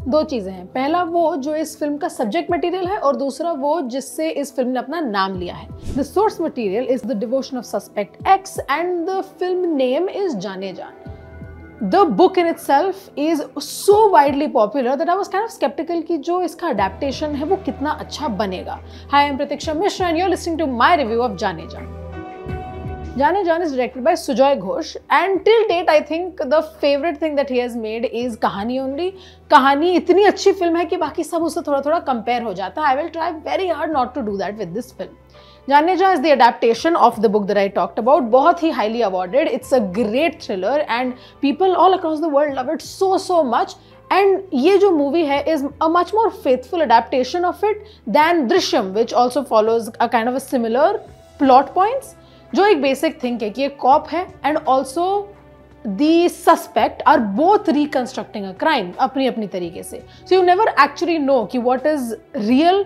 दो चीज़ें हैं, पहला वो जो इस फिल्म का सब्जेक्ट मटेरियल है और दूसरा वो जिससे इस फिल्म ने अपना नाम लिया है। The source material is the devotion of suspect x and the film name is जाने जान। The book in itself is so widely popular that I was kind of skeptical कि जो इसका adaptation है वो कितना अच्छा बनेगा। Hi, I'm Pratiksha Mishra and you're listening to my review of जाने जान। जाने जान is directed by Sujoy Ghosh and till date I think the favorite thing that he has made is कहानी only। कहानी इतनी अच्छी फिल्म है कि बाकी सब उससे थोड़ा थोड़ा कंपेयर हो जाता है। I will try very hard not to do that with this film। जाने जा is the adaptation of the book that I talked about, बहुत ही highly awarded। It's a great thriller and people all across the world love it so much। And ये जो movie है is a much more faithful adaptation of it than Drishyam, which also follows a kind of a similar plot points। जो एक basic thing है कि एक cop है and also the suspect are both reconstructing a crime अपनी अपनी तरीके से। So you never actually know कि what is real,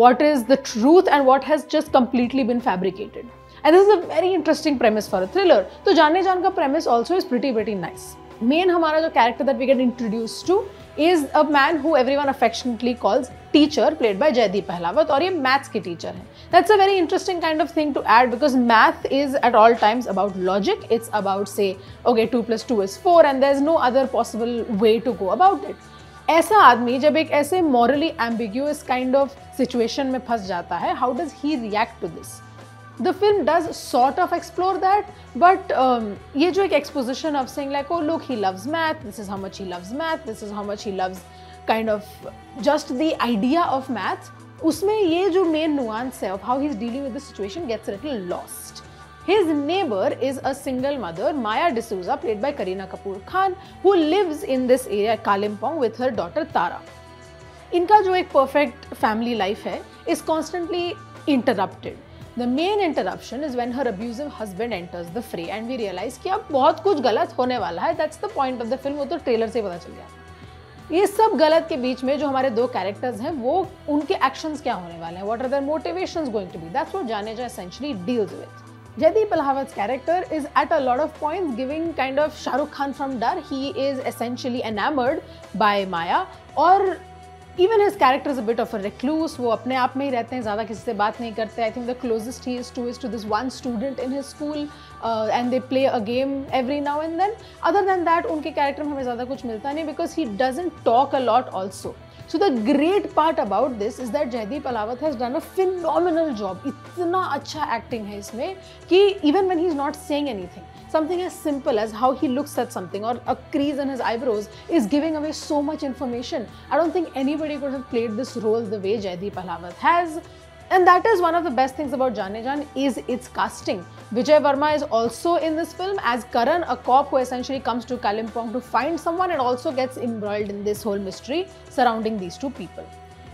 what is the truth and what has just completely been fabricated। And this is a very interesting premise for a thriller। तो जाने जान का premise also is pretty nice। Main हमारा जो character that we get introduced to is a man who everyone affectionately calls teacher, played by Jaideep Ahlawat, और ये maths के teacher हैं। That's a very interesting kind of thing to add because math is at all times about logic। It's about say, okay, 2 + 2 is 4 and there's no other possible way to go about it। ऐसा आदमी जब एक ऐसे morally ambiguous kind of situation में फंस जाता है, how does he react to this? The film does sort of explore that, but ये जो एक exposition of saying like, oh look, he loves math, this is how much he loves math, this is how much he loves kind of just the idea of math, उसमें ये जो main nuance है of how he's dealing with the situation gets a little lost। His neighbor is a single mother, Maya D'Souza, played by Kareena Kapoor Khan, who lives in this area Kalimpong with her daughter Tara। इनका जो एक perfect family life है is constantly interrupted। The main interruption is when her abusive husband enters the fray and we realize कि अब बहुत कुछ गलत होने वाला है। That's the point of the film। वो तो ट्रेलर से पता चल गया। ये सब गलत के बीच में जो हमारे दो कैरेक्टर्स हैं वो उनके एक्शंस क्या होने वाले हैं, what are their motivations going to be? That's what जाने जा essentially deals with। Jaideep Ahlawat's character is at a lot of points giving kind of Shah Rukh Khan from Dar। He is essentially enamored by Maya और even his character is a bit of a recluse। वो अपने आप में ही रहते हैं, ज़्यादा किसी से बात नहीं करते। I think the closest he is to this one student in his school and they play a game every now and then। Other than that उनके character में हमें ज़्यादा कुछ मिलता नहीं because he doesn't talk a lot also। So the great part about this is that Jaideep Ahlawat has done a phenomenal job। इतना अच्छा acting है इसमें कि even when he's not saying anything, something as simple as how he looks at something or a crease in his eyebrows is giving away so much information। I don't think anybody could have played this role the way Jaideep Ahlawat has। And that is one of the best things about Jaane Jaan is its casting। Vijay Varma is also in this film as Karan, a cop who essentially comes to Kalimpong to find someone and also gets embroiled in this whole mystery surrounding these two people।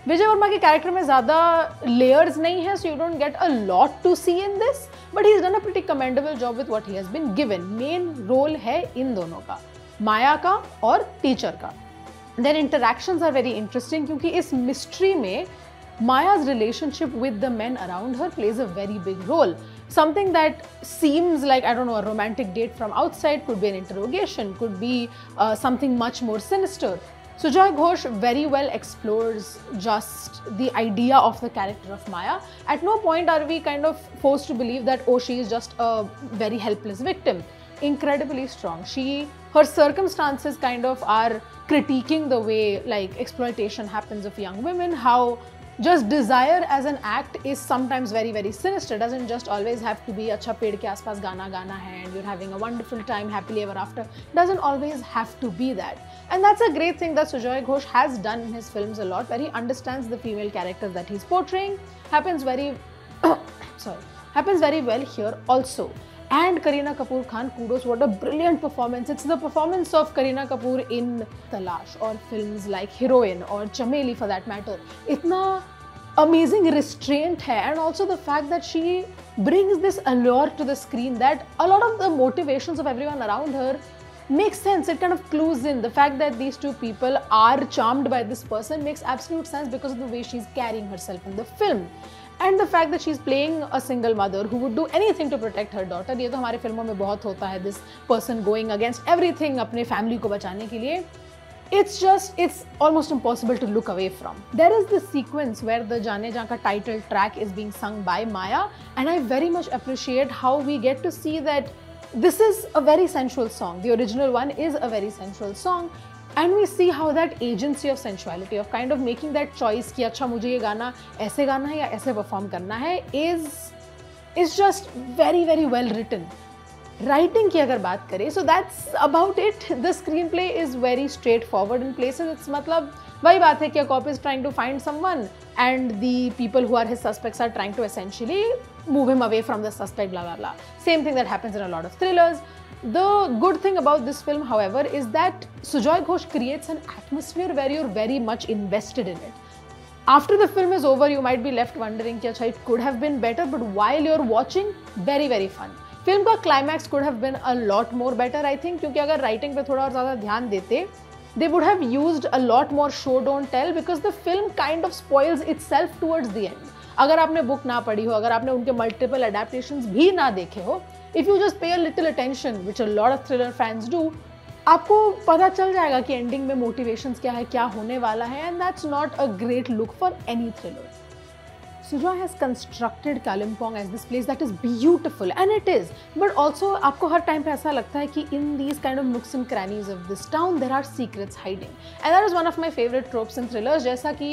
विजय वर्मा के character में ज़्यादा layers नहीं है, so you don't get a lot to see in this, but he's done a pretty commendable job with what he has been given। Main role है इन दोनों का, माया का और टीचर का। Their interactions are very interesting क्योंकि इस mystery में Maya's relationship with the men around her plays a very big role। Something that seems like, I don't know, a romantic date from outside could be an interrogation, could be something much more sinister। Sujoy Ghosh very well explores just the idea of the character of Maya। At no point are we kind of forced to believe that, oh, she is just a very helpless victim। Incredibly strong। Her circumstances kind of are critiquing the way like exploitation happens of young women, how just desire as an act is sometimes very sinister। Doesn't just always have to be अच्छा पेड़ के आसपास गाना गाना है and you're having a wonderful time happily ever after। Doesn't always have to be that। And that's a great thing that Sujoy Ghosh has done in his films a lot, where he understands the female characters that he's portraying। Happens very well here also। And Kareena Kapoor Khan, kudos, what a brilliant performance। It's the performance of Kareena Kapoor in Talash or films like Heroine or Chameli for that matter। इतना amazing restraint है, and also the fact that she brings this allure to the screen that a lot of the motivations of everyone around her makes sense। It kind of clues in the fact that these two people are charmed by this person makes absolute sense because of the way she's carrying herself in the film। And the fact that she's playing a single mother who would do anything to protect her daughter। ये तो हमारे फिल्मों में बहुत होता है, this person going against everything अपने family को बचाने के लिए। it's almost impossible to look away from. There is this sequence where the Jaane Jaan ka title track is being sung by Maya, and I very much appreciate how we get to see that this is a very sensual song. The original one is a very sensual song, and we see how that agency of sensuality, of kind of making that choice कि अच्छा मुझे ये गाना ऐसे गाना है या ऐसे perform करना है, is just very very well written. Writing की अगर बात करें, so that's about it. The screen play is very straight forward in places. It's मतलब वही बात है कि a cop is trying to find someone and the people who are his suspects are trying to essentially move him away from the suspect, blah blah blah. Same thing that happens in a lot of thrillers. The good thing about this film, however, is that Sujoy Ghosh creates an atmosphere where you're very much invested in it. After the film is over, you might be left wondering कि अच्छा it could have been better, but while you're watching, very very fun. Film का climax could have been a lot more better I think, क्योंकि अगर writing पे थोड़ा और ज़्यादा ध्यान देते, they would have used a lot more show don't tell, because the film kind of spoils itself towards the end. अगर आपने बुक ना पढ़ी हो, अगर आपने उनके मल्टीपल अडेप्टेशंस भी ना देखे हो, इफ यू जस्ट पे a little attention, which a lot of thriller fans do, आपको पता चल जाएगा कि एंडिंग में मोटिवेशंस क्या है, क्या होने वाला है, and that's not a great look for any thriller. Sujoy has constructed Kalimpong as this place that is beautiful, and it is, but also आपको हर टाइम पे ऐसा लगता है कि in these kind of nooks and crannies of this town there are secrets hiding, and that is one of my favorite tropes in thrillers. जैसा कि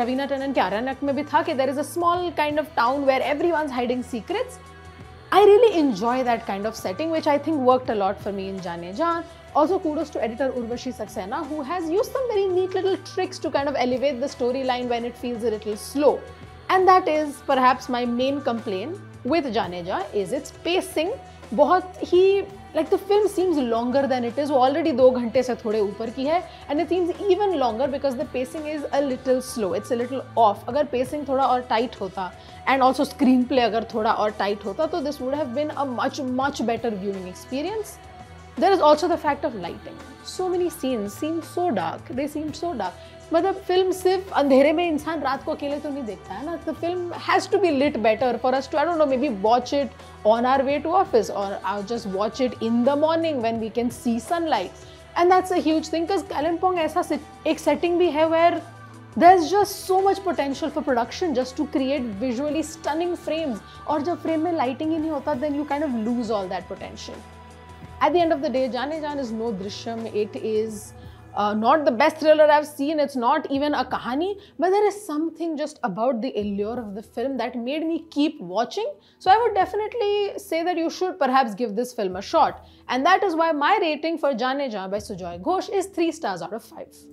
रवीना टंडन के आरण्यक में भी था कि there is a small kind of town where everyone's hiding secrets. I really enjoy that kind of setting, which I think worked a lot for me in Jaane Jaan. Also, kudos to editor Urvashi Saxena, who has used some very neat little tricks to kind of elevate the storyline when it feels a little slow. And that is perhaps my main complaint with Jaane Jaan, is its pacing. बहुत ही like the film seems longer than it is. वो already 2 घंटे से थोड़े ऊपर की है, and it seems even longer because the pacing is a little slow. It's a little off. अगर pacing थोड़ा और tight होता, and also screenplay अगर थोड़ा और tight होता, तो this would have been a much better viewing experience. There is also the fact of lighting. So many scenes seem so dark. They seem so dark. मतलब film सिर्फ अंधेरे में इंसान रात को अकेले तो नहीं देखता है ना. The film has to be lit better for us too, I don't know, maybe watch it on our way to office, और I just watch it in the morning when we can see sunlight. And that's a huge thing, because Kalimpong ऐसा एक setting भी है where there is just so much potential for production just to create visually stunning frames. और जब frame में lighting ही नहीं होता, then you kind of lose all that potential. At the end of the day, Jaane Jaan is no Drishyam. It is not the best thriller I've seen. It's not even a kahani, but there is something just about the allure of the film that made me keep watching. So I would definitely say that you should perhaps give this film a shot. And that is why my rating for Jaane Jaan by Sujoy Ghosh is 3 stars out of 5.